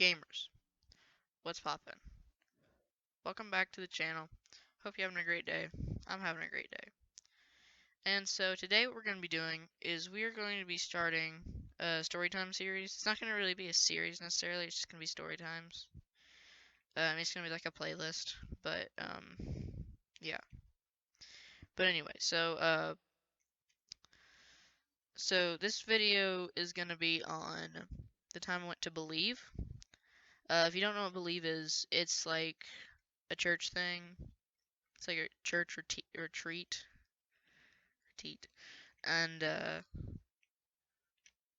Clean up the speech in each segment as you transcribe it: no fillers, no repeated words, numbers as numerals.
Gamers, what's poppin'? Welcome back to the channel. Hope you're having a great day. I'm having a great day. And so today what we're going to be doing is we are going to be starting a storytime series. It's not going to really be a series necessarily, it's just going to be story times. It's going to be like a playlist, but yeah. But anyway, so this video is going to be on the time I went to Believe. If you don't know what Believe is, it's like a church thing. It's like a church retreat. And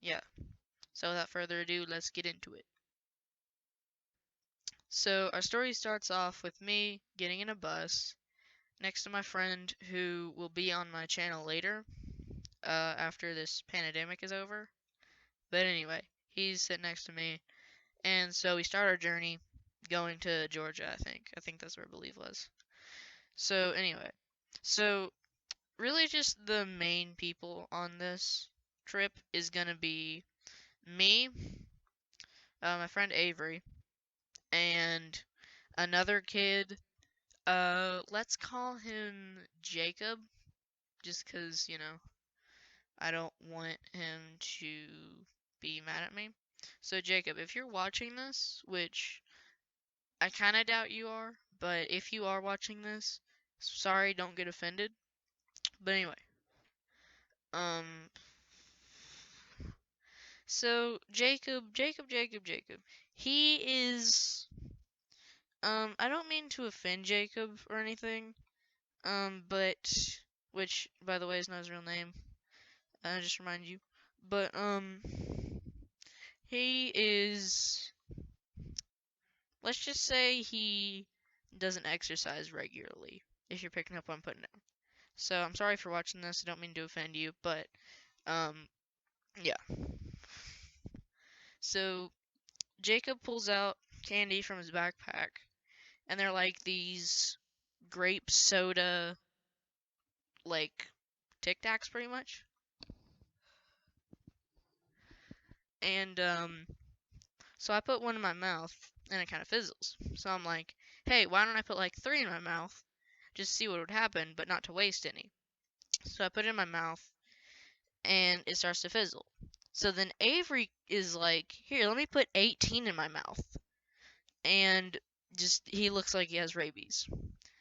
yeah. So without further ado, let's get into it. So our story starts off with me getting in a bus next to my friend who will be on my channel later, after this pandemic is over. But anyway, he's sitting next to me, and so we start our journey going to Georgia, I think. I think that's where I believe was. So anyway, so really just the main people on this trip is gonna be me, my friend Avery, and another kid. Let's call him Jacob, just 'cause, I don't want him to be mad at me. So Jacob, if you're watching this, which I kind of doubt you are, but if you are watching this, sorry, don't get offended. But anyway, um, so Jacob, he is, I don't mean to offend Jacob or anything, but, which, by the way, is not his real name, just remind you, but, he is, let's just say he doesn't exercise regularly, if you're picking up what I'm putting down. So, I'm sorry for watching this, I don't mean to offend you, but, yeah. So, Jacob pulls out candy from his backpack, and they're like these grape soda, like, Tic Tacs, pretty much. And, so I put one in my mouth, and it kind of fizzles. So I'm like, hey, why don't I put like 3 in my mouth, just to see what would happen, but not to waste any. So I put it in my mouth, and it starts to fizzle. So then Avery is like, here, let me put 18 in my mouth. And just, he looks like he has rabies.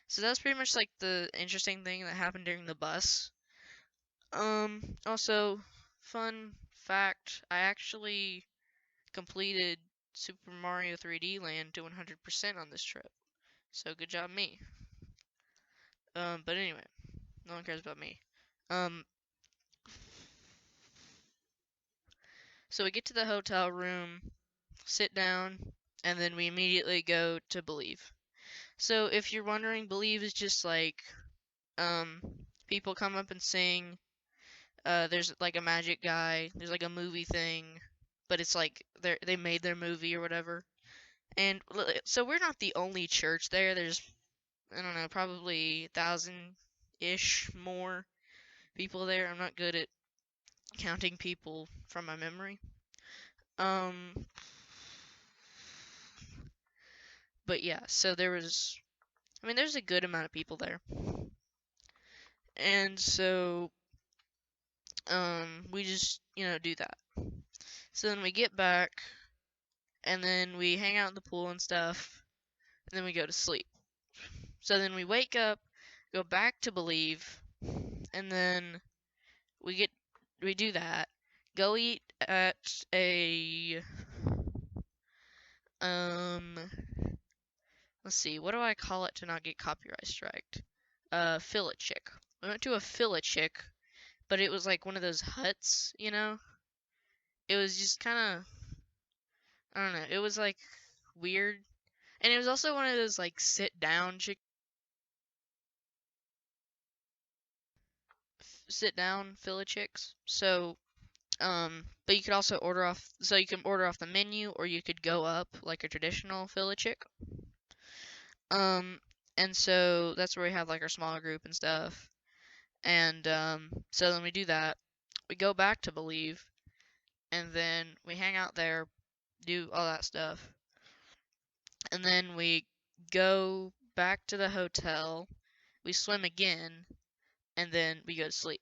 So that's pretty much like the interesting thing that happened during the bus. Also, fun fact, I actually completed Super Mario 3D Land to 100% on this trip. So good job me. But anyway, no one cares about me. So we get to the hotel room, sit down, and then we immediately go to Believe. So if you're wondering, Believe is just like, people come up and sing. There's like a magic guy. There's like a movie thing, but it's like they made their movie or whatever. And so we're not the only church there. There's, I don't know, probably 1,000-ish more people there. I'm not good at counting people from my memory. Um, but yeah, so there's a good amount of people there. And so, we just, do that. So then we get back, and then we hang out in the pool and stuff, and then we go to sleep. So then we wake up, go back to Believe, and then we do that, go eat at a, let's see, what do I call it to not get copyright striked? Fillet chick. We went to a fillet chick, but it was like one of those huts, It was just kind of, I don't know, it was like weird. And it was also one of those like sit down fillet chicks. So, but you could also order off, so you can order off the menu, or you could go up like a traditional fillet chick. Um, and so that's where we have like our smaller group and stuff. And so then we do that. We go back to Believe, and then we hang out there, do all that stuff. and then we go back to the hotel, we swim again, and then we go to sleep.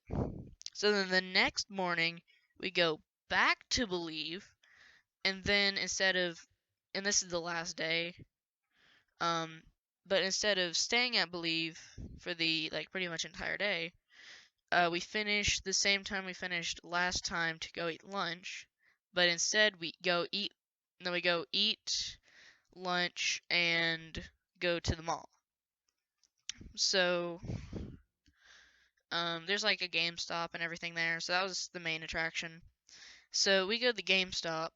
So then the next morning, we go back to Believe, and then and this is the last day, um, but instead of staying at Believe for the like pretty much entire day, we finish the same time we finished last time to go eat lunch, but instead we go eat lunch and go to the mall. So there's like a GameStop and everything there, so that was the main attraction. So we go to the GameStop.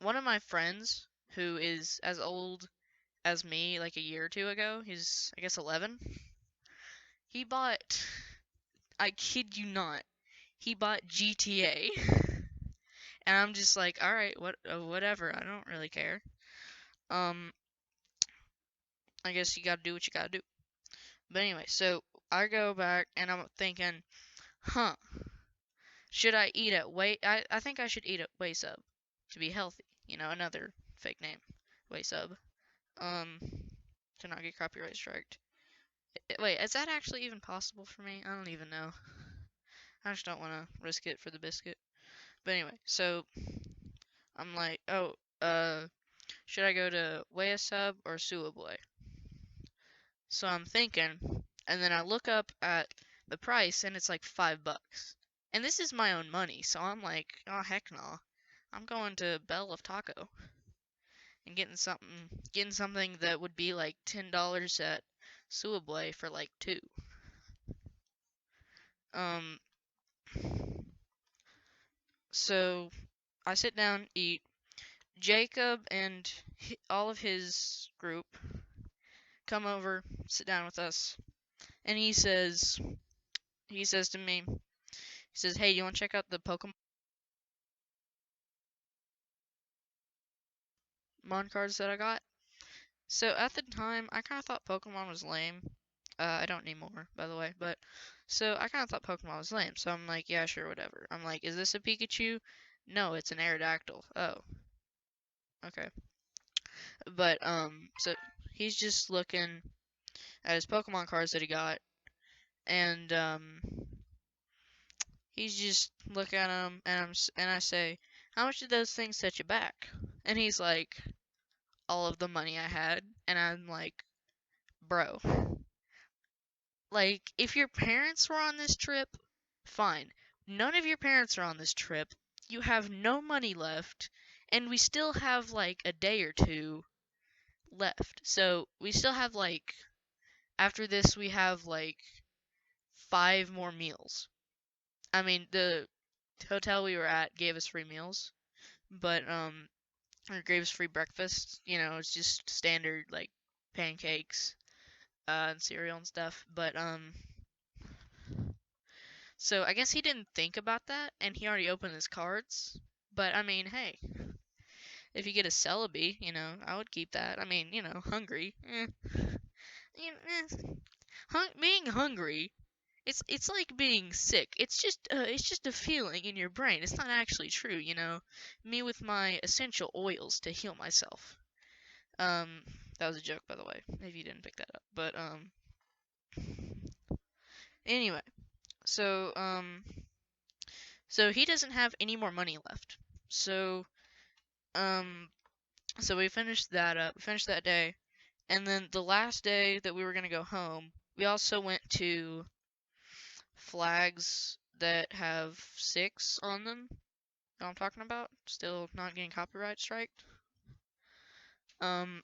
One of my friends, who is as old as me, like a year or two ago, he's I guess 11. He bought, I kid you not, he bought GTA, and I'm just like, all right, whatever, I don't really care. Um, I guess you gotta do what you gotta do. But anyway, so I go back and I'm thinking, huh, should I eat at I think I should eat at Way Sub to be healthy. You know, another fake name, Way Sub. Um, to not get copyright striked. Wait, is that actually even possible for me? I don't even know. I just don't want to risk it for the biscuit. But anyway, so I'm like, oh, should I go to Way Sub or Suaboy? So I'm thinking, and then I look up at the price, and it's like $5. And this is my own money, so I'm like, oh heck no, I'm going to Bell of Taco and getting something that would be like $10 at Suaboy for like two. Um, so I sit down, eat. Jacob and all of his group come over, sit down with us, and he says to me, he says, "Hey, you want to check out the Pokemon cards that I got?" So at the time, I kind of thought Pokemon was lame. I don't anymore, by the way, but so I kind of thought Pokemon was lame. So I'm like, yeah, sure, whatever. I'm like, is this a Pikachu? No, it's an Aerodactyl. Oh, okay. But so he's just looking at his Pokemon cards that he got, and he's just looking at them, and I say, how much did those things set you back? And he's like, all of the money I had, and I'm like, bro, like if your parents were on this trip, fine. None of your parents are on this trip. You have no money left, and we still have like a day or two left. So we still have like after this we have like 5 more meals. I mean, the hotel we were at gave us free meals, but or gave us free breakfast. You know, it's just standard like pancakes, and cereal and stuff. But so I guess he didn't think about that, and he already opened his cards. But I mean, hey, if you get a Celebi, you know, I would keep that. I mean, you know, hungry. Being hungry, it's like being sick. It's just a feeling in your brain. It's not actually true, you know. Me with my essential oils to heal myself. Um, that was a joke, by the way, if you didn't pick that up. But anyway, so so he doesn't have any more money left. So um, so we finished that up. We finished that day, and then the last day that we were gonna go home, we also went to flags that have 6 on them. You know what I'm talking about? Still not getting copyright striked. Um,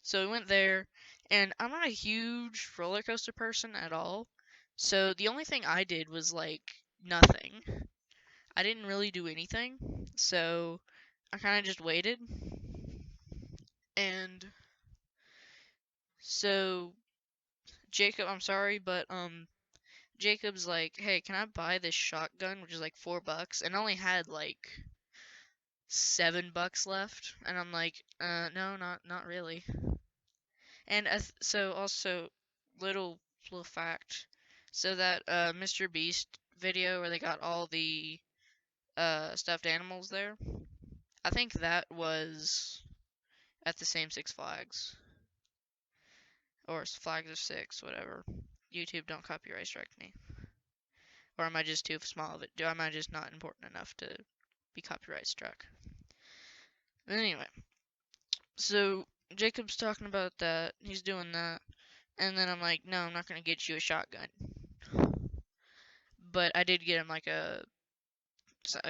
so we went there, and I'm not a huge roller coaster person at all. So the only thing I did was like nothing. I didn't really do anything. So I kind of just waited. And so Jacob, I'm sorry, but Jacob's like, "Hey, can I buy this shotgun, which is like $4?" And I only had like $7 left, and I'm like, no, not really. And so also, little fact, so that Mr. Beast video where they got all the stuffed animals there, I think that was at the same Six Flags. Or Flags of Six, whatever. YouTube, don't copyright strike me. Or am I just too small of it? Am I just not important enough to be copyright struck? But anyway, so Jacob's talking about that. He's doing that. And then I'm like, no, I'm not going to get you a shotgun. But I did get him like a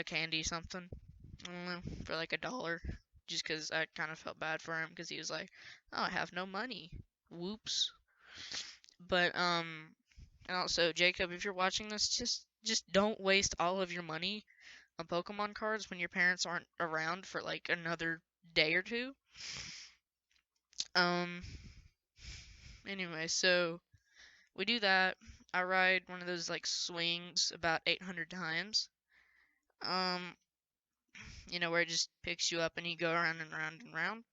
candy something. I don't know, for like $1. Just because I kind of felt bad for him because he was like, oh, I have no money. Whoops. But, and also, Jacob, if you're watching this, just don't waste all of your money on Pokemon cards when your parents aren't around for like another day or two. Um, anyway, so we do that. I ride one of those like swings about 800 times. Um, where it just picks you up and you go around and around and around.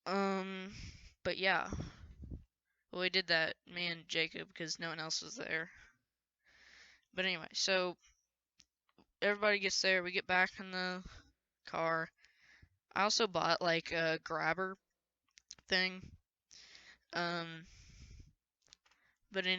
Um, but yeah, well, we did that, me and Jacob, because no one else was there. But anyway, so everybody gets there. We get back in the car. I also bought like a grabber thing. Um, but